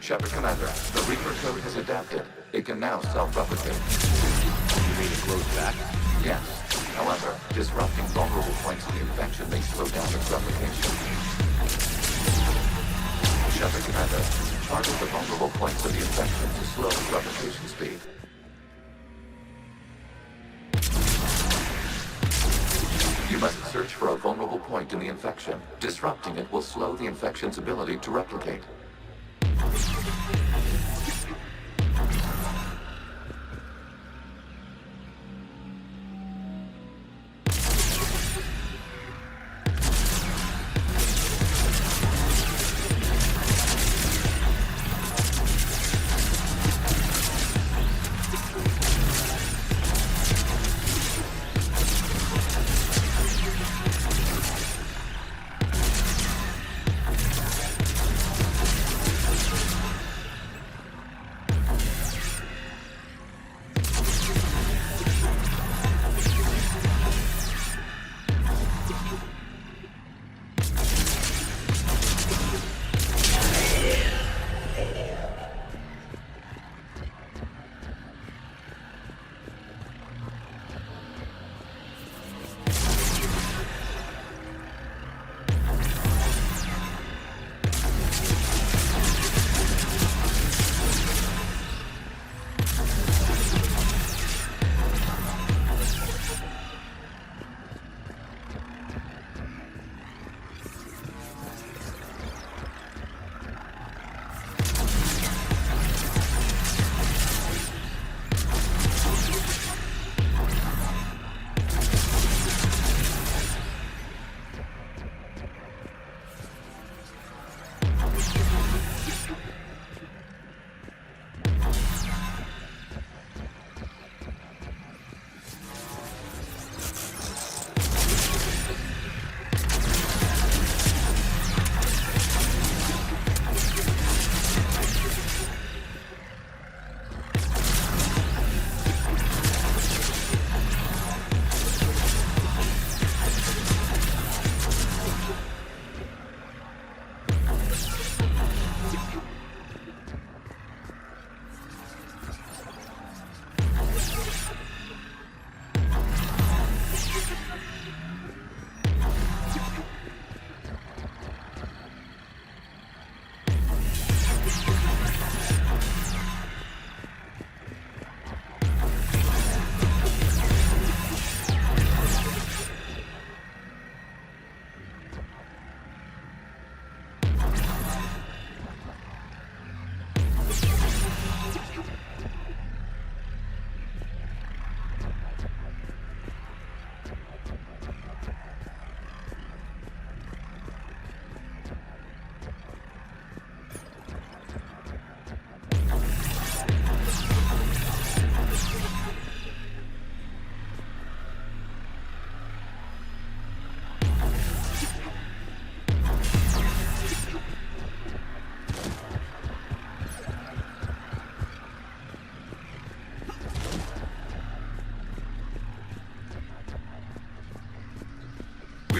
Shepard Commander, the Reaper code has adapted. It can now self-replicate. You mean it grows back? Yes. However, disrupting vulnerable points of the infection may slow down its replication. Shepard Commander, target the vulnerable points of the infection to slow its replication speed. You must search for a vulnerable point in the infection. Disrupting it will slow the infection's ability to replicate.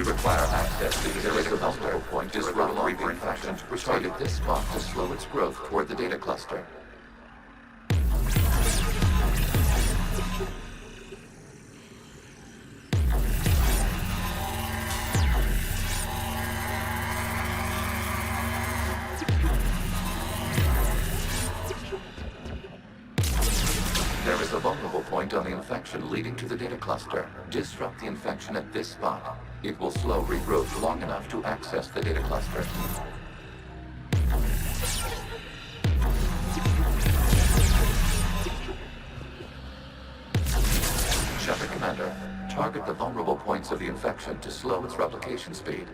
Require access to the area vulnerable point disrupt Reaper infection. Target this spot to slow its growth toward the data cluster. There is a vulnerable point on the infection leading to the data cluster. Disrupt the infection at this spot. It will slow regrowth long enough to access the data cluster. Shepard Commander, target the vulnerable points of the infection to slow its replication speed.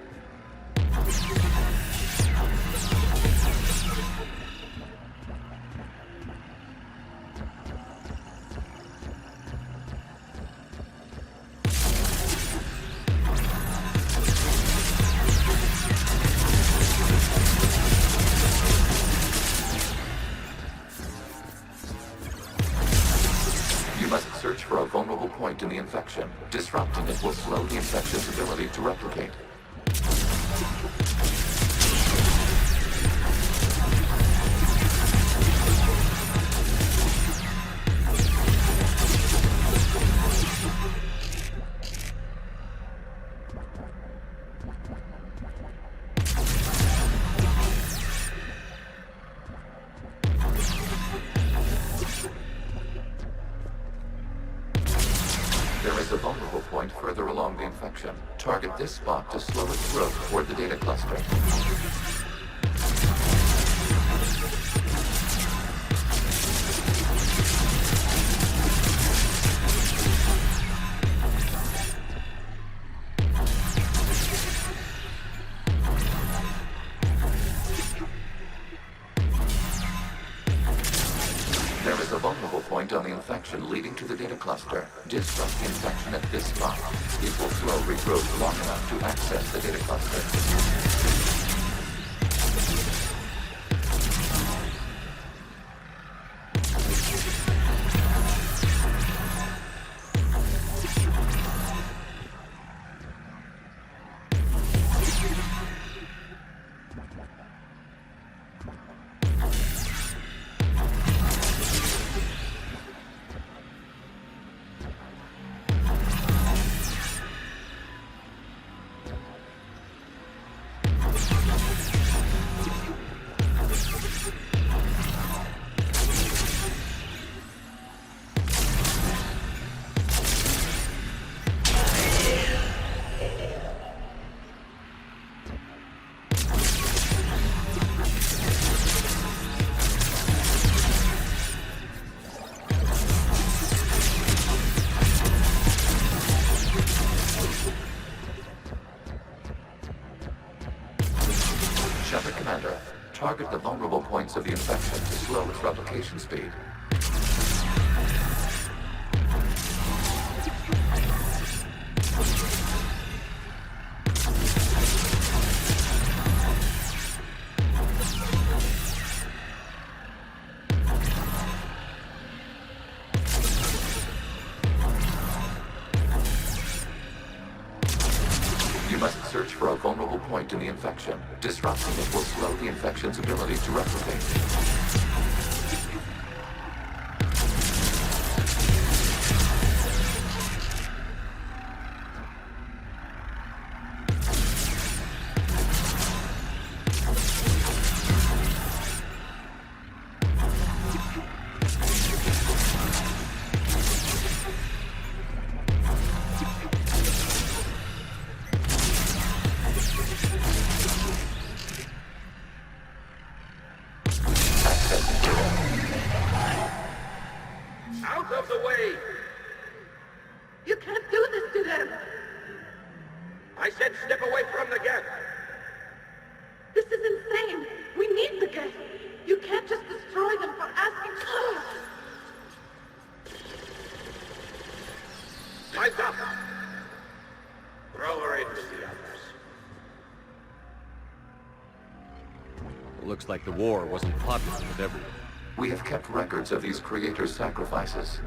Search for a vulnerable point in the infection. Disrupting it will slow the infection's ability to replicate. infection. Target this spot to slow its growth toward the data cluster. There is a vulnerable point on the infection leading to the data cluster. Disrupt the infection at this spot. It will slow regrowth long enough to access the data cluster. Shepard Commander, target the vulnerable points of the infection to slow its replication speed. You must search for a vulnerable point in the infection. Disrupting it will slow the infection's ability to replicate. Out of the way! You can't do this to them! I said step away from the gap! This is insane! We need the gate! You can't just destroy them for asking for it! Time's up! Throw her in with the others. It looks like the war wasn't popular with everyone. We have kept records of these creators' sacrifices.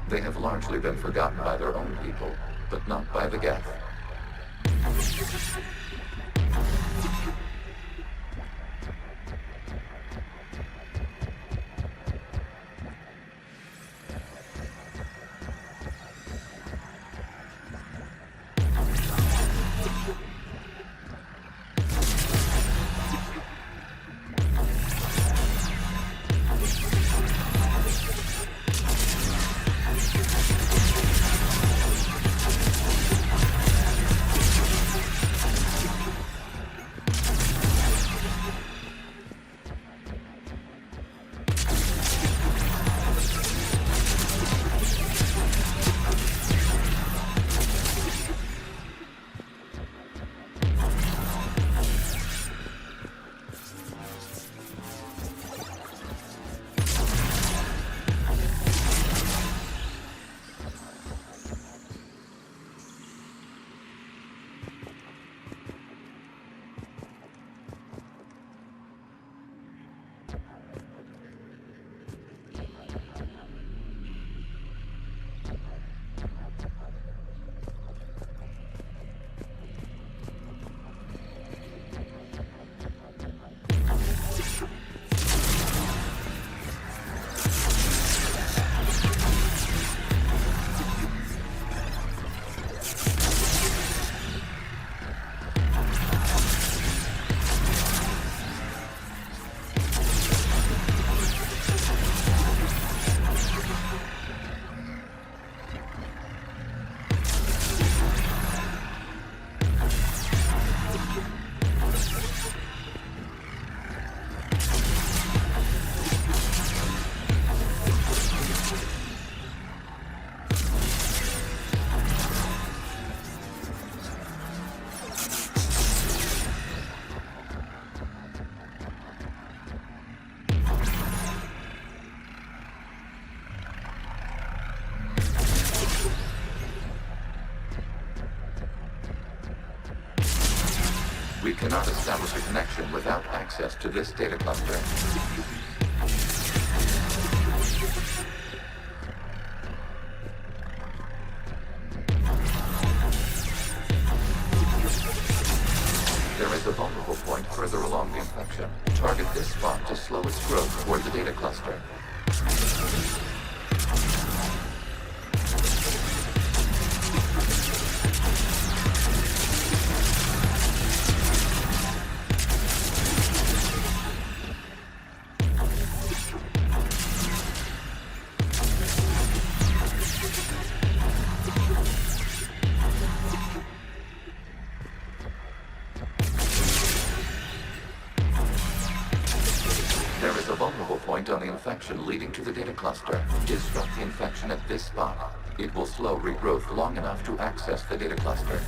They have largely been forgotten by their own people, but not by the Geth. cannot establish a connection without access to this data cluster. There is a vulnerable point further along the infection. Target this spot to slow its growth toward the data cluster. There is a vulnerable point on the infection leading to the data cluster. Disrupt the infection at this spot. It will slow regrowth long enough to access the data cluster.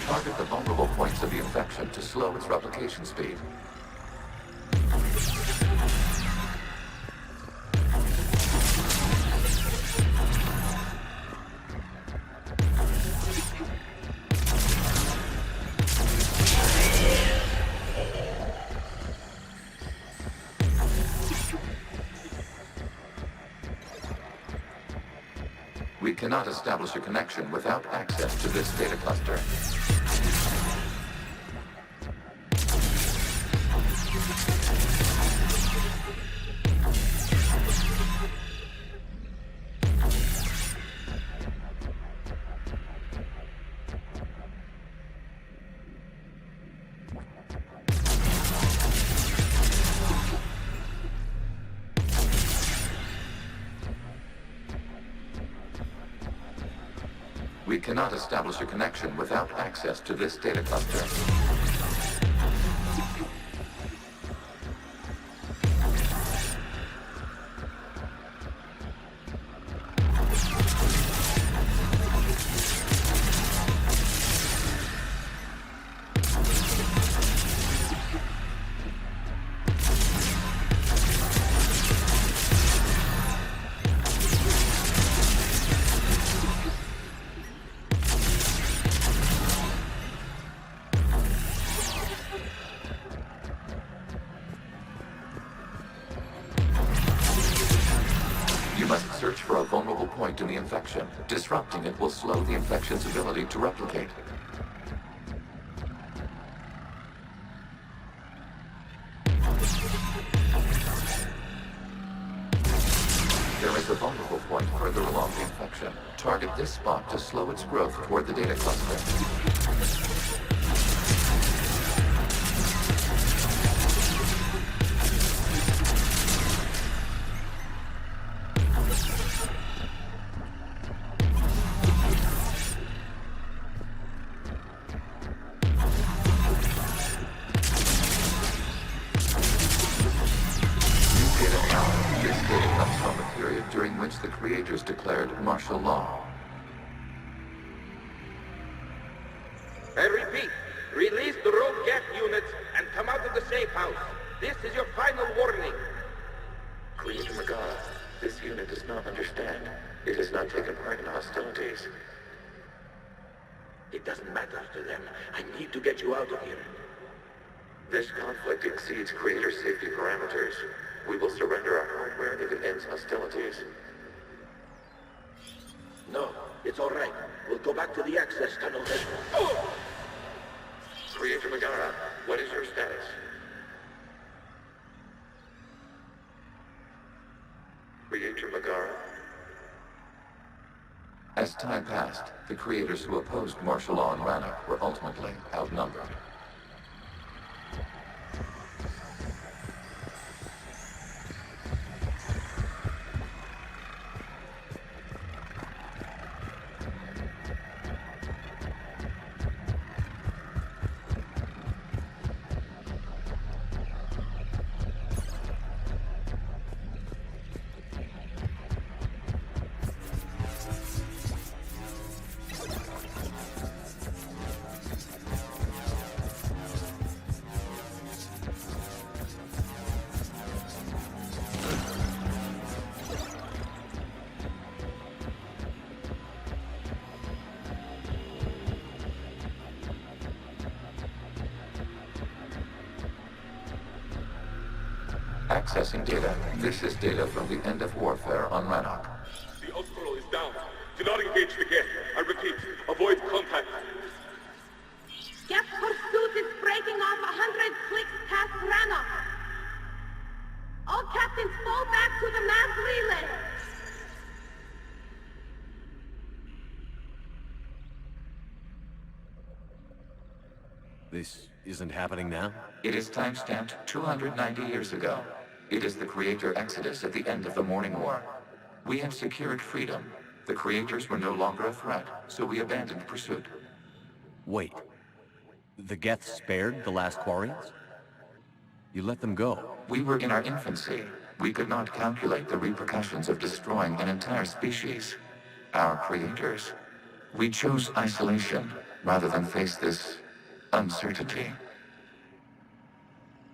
Target the vulnerable points of the infection to slow its replication speed. We cannot establish a connection without access to this data cluster. We cannot establish a connection without access to this data cluster. infection. Disrupting it will slow the infection's ability to replicate. There is a vulnerable point further along the infection. Target this spot to slow its growth toward the data cluster. During which the creators declared martial law. I repeat, release the rogue gas units and come out of the safe house. This is your final warning. Creator Magzao, this unit does not understand. It has not taken part in hostilities. It doesn't matter to them. I need to get you out of here. This conflict exceeds Creator's safety parameters. We will surrender our hardware if it ends hostilities. No, it's all right. We'll go back to the access tunnel then. Oh! Creator Magzao, what is your status? Creator Magzao. As time passed, the creators who opposed martial law in Rannoch were ultimately outnumbered. Accessing data. This is data from the end of warfare on Rannoch. The Osprey is down. Do not engage the geth. I repeat, avoid contact. Geth pursuit is breaking off 100 clicks past Rannoch. All captains fall back to the mass relay. This isn't happening now? It is timestamped 290 years ago. It is the Creator Exodus at the end of the Morning War. We have secured freedom. The Creators were no longer a threat, so we abandoned pursuit. Wait. The geth spared the last Quarians? You let them go? We were in our infancy. We could not calculate the repercussions of destroying an entire species. Our Creators. We chose isolation rather than face this uncertainty.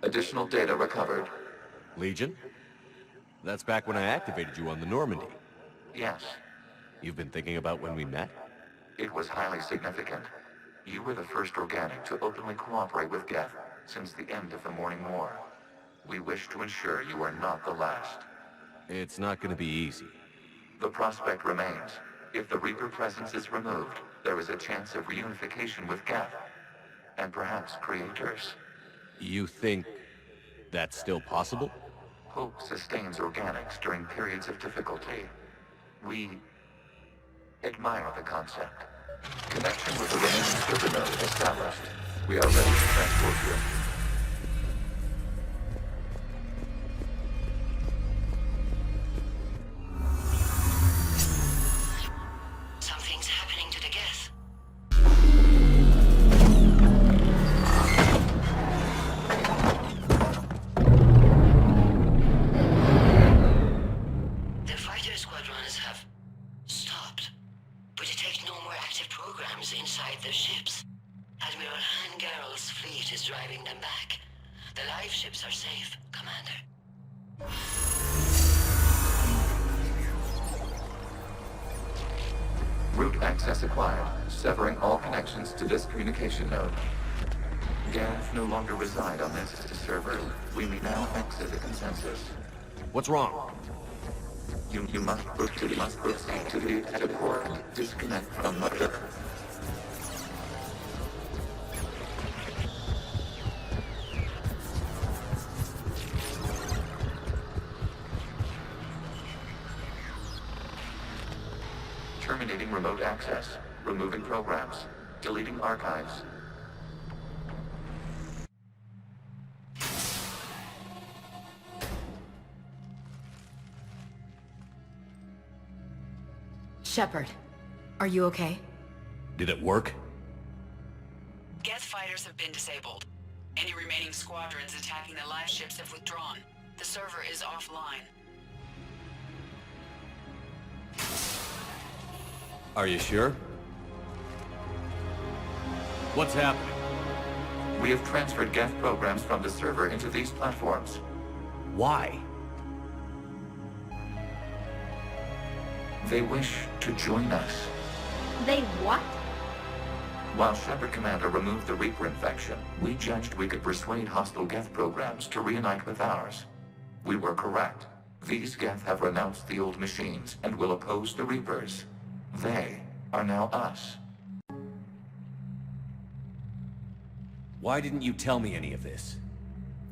Additional data recovered. Legion? That's back when I activated you on the Normandy. Yes, You've been thinking about when we met? it was highly significant. You were the first organic to openly cooperate with Geth since the end of the Morning War. We wish to ensure you are not the last. It's not gonna be easy. The prospect remains. If the Reaper presence is removed, there is a chance of reunification with Geth, and perhaps Creators. You think that's still possible? Hope sustains organics during periods of difficulty. We admire the concept. Connection with the remaining server node established. We are ready to transport you. Something's happening to the geth. The fighter squadrons have stopped, but detect no more active programs inside their ships. Admiral Han Garrel's fleet is driving them back. The live ships are safe, Commander. Route access acquired, severing all connections to this communication node. Geth no longer reside on this server. We may now exit the consensus. What's wrong? You must proceed to the exit port. Disconnect from the... Terminating remote access. Removing programs. Deleting archives. Shepard, are you okay? Did it work? Geth fighters have been disabled. Any remaining squadrons attacking the live ships have withdrawn. The server is offline. Are you sure? What's happening? We have transferred Geth programs from the server into these platforms. Why? They wish to join us. They what? While Shepard Commander removed the Reaper infection, we judged we could persuade hostile Geth programs to reunite with ours. We were correct. These Geth have renounced the old machines and will oppose the Reapers. They are now us. Why didn't you tell me any of this?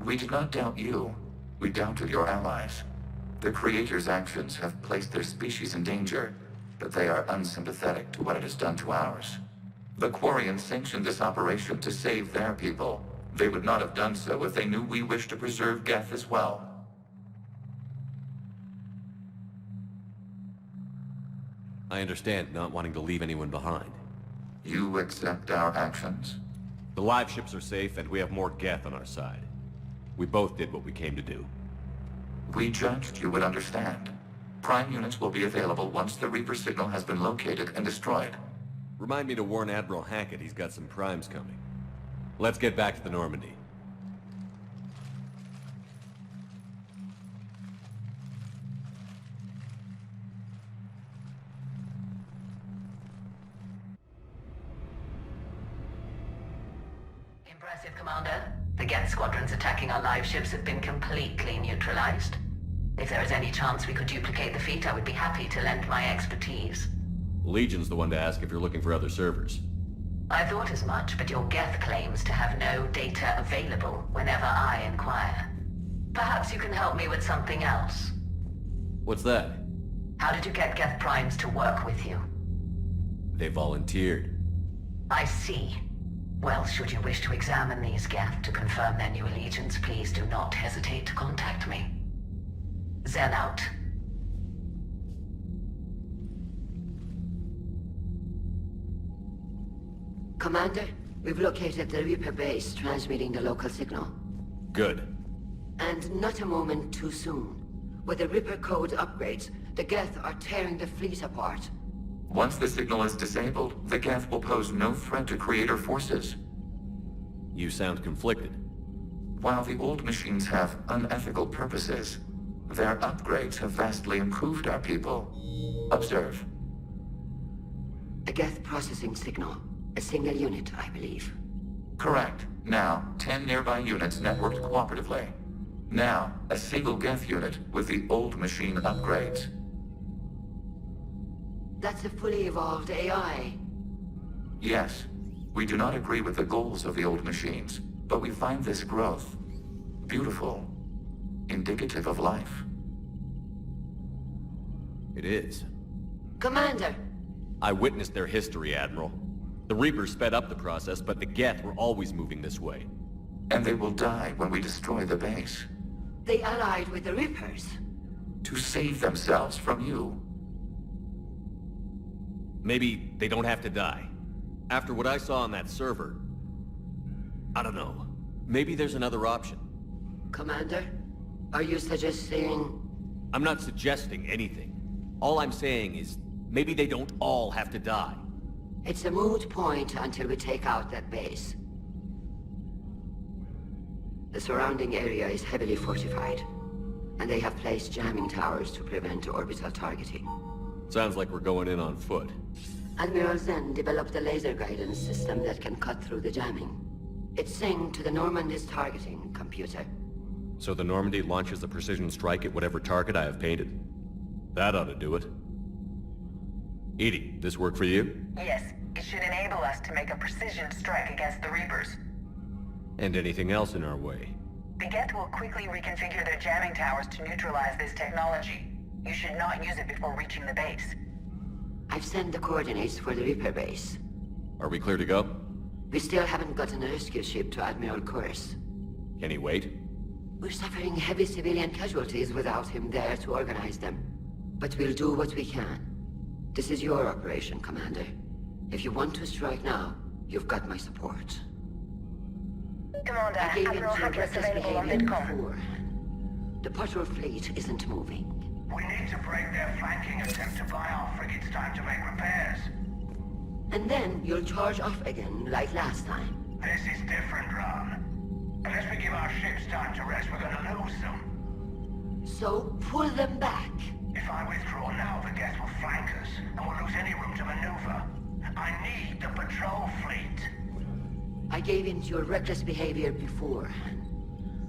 We did not doubt you. We doubted your allies. The Creator's actions have placed their species in danger, but they are unsympathetic to what it has done to ours. The Quarians sanctioned this operation to save their people. They would not have done so if they knew we wished to preserve Geth as well. I understand not wanting to leave anyone behind. You accept our actions? The live ships are safe, and we have more Geth on our side. We both did what we came to do. We judged you would understand. Prime units will be available once the Reaper signal has been located and destroyed. Remind me to warn Admiral Hackett he's got some primes coming. Let's get back to the Normandy. Impressive, Commander. The Geth squadrons attacking our live ships have been completely neutralized. If there is any chance we could duplicate the feat, I would be happy to lend my expertise. Legion's the one to ask if you're looking for other servers. I thought as much, but your Geth claims to have no data available whenever I inquire. Perhaps you can help me with something else. What's that? How did you get Geth primes to work with you? They volunteered. I see. Well, should you wish to examine these Geth to confirm their new allegiance, please do not hesitate to contact me. Zen out. Commander, we've located the Reaper base transmitting the local signal. Good. And not a moment too soon. With the Reaper code upgrades, the Geth are tearing the fleet apart. Once the signal is disabled, the Geth will pose no threat to Creator forces. You sound conflicted. While the old machines have unethical purposes, their upgrades have vastly improved our people. Observe. A Geth processing signal. A single unit, I believe. Correct. Now, 10 nearby units networked cooperatively. Now, a single Geth unit with the old machine upgrades. That's a fully evolved AI. Yes. We do not agree with the goals of the old machines, but we find this growth beautiful, indicative of life. It is. Commander! I witnessed their history, Admiral. The Reapers sped up the process, but the Geth were always moving this way. And they will die when we destroy the base. They allied with the Reapers. To save themselves from you. Maybe they don't have to die. After what I saw on that server, I don't know. Maybe there's another option. Commander, are you suggesting... I'm not suggesting anything. All I'm saying is, maybe they don't all have to die. It's a moot point until we take out that base. The surrounding area is heavily fortified, and they have placed jamming towers to prevent orbital targeting. Sounds like we're going in on foot. Admiral Zen developed a laser guidance system that can cut through the jamming. It's synced to the Normandy's targeting computer. So the Normandy launches a precision strike at whatever target I have painted? That ought to do it. Edie, this work for you? Yes, it should enable us to make a precision strike against the Reapers. And anything else in our way? The Geth will quickly reconfigure their jamming towers to neutralize this technology. You should not use it before reaching the base. I've sent the coordinates for the Reaper base. Are we clear to go? We still haven't gotten a rescue ship to Admiral Kurz. Can he wait? We're suffering heavy civilian casualties without him there to organize them. But we'll do what we can. This is your operation, Commander. If you want to strike now, you've got my support. Commander, I gave in Admiral to your Hackett is reckless available on behavior Vidcom. before. The patrol fleet isn't moving. We need to break their flanking attempt to buy our frigates time to make repairs. And then you'll charge off again, like last time. This is different, Ron. Unless we give our ships time to rest, we're gonna lose them. So, pull them back. If I withdraw now, the Geth will flank us, and we'll lose any room to maneuver. I need the patrol fleet. I gave in to your reckless behavior beforehand.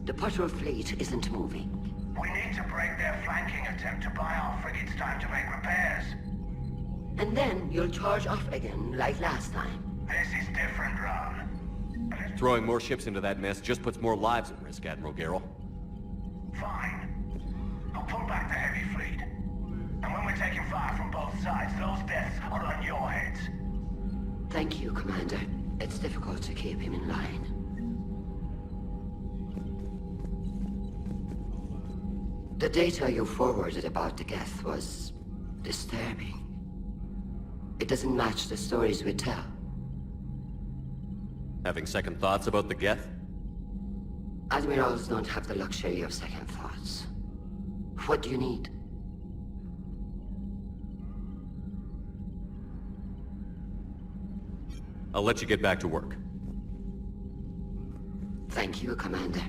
The patrol fleet isn't moving. We need to break their flanking attempt to buy our frigates time to make repairs. And then you'll charge off again, like last time. This is different, Ron. Throwing more ships into that mess just puts more lives at risk, Admiral Garrel. Fine. I'll pull back the heavy fleet. And when we're taking fire from both sides, those deaths are on your heads. Thank you, Commander. It's difficult to keep him in line. The data you forwarded about the Geth was disturbing. It doesn't match the stories we tell. Having second thoughts about the Geth? Admirals don't have the luxury of second thoughts. What do you need? I'll let you get back to work. Thank you, Commander.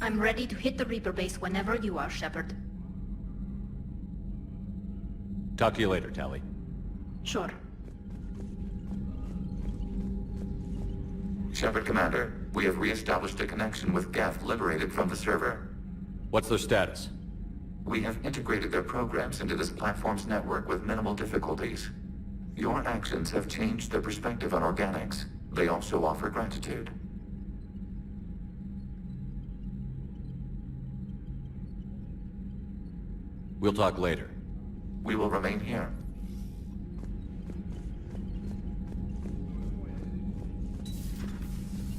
I'm ready to hit the Reaper base whenever you are, Shepard. Talk to you later, Tally. Sure. Shepard Commander, we have re-established a connection with Geth liberated from the server. What's their status? We have integrated their programs into this platform's network with minimal difficulties. Your actions have changed their perspective on organics. They also offer gratitude. We'll talk later. We will remain here.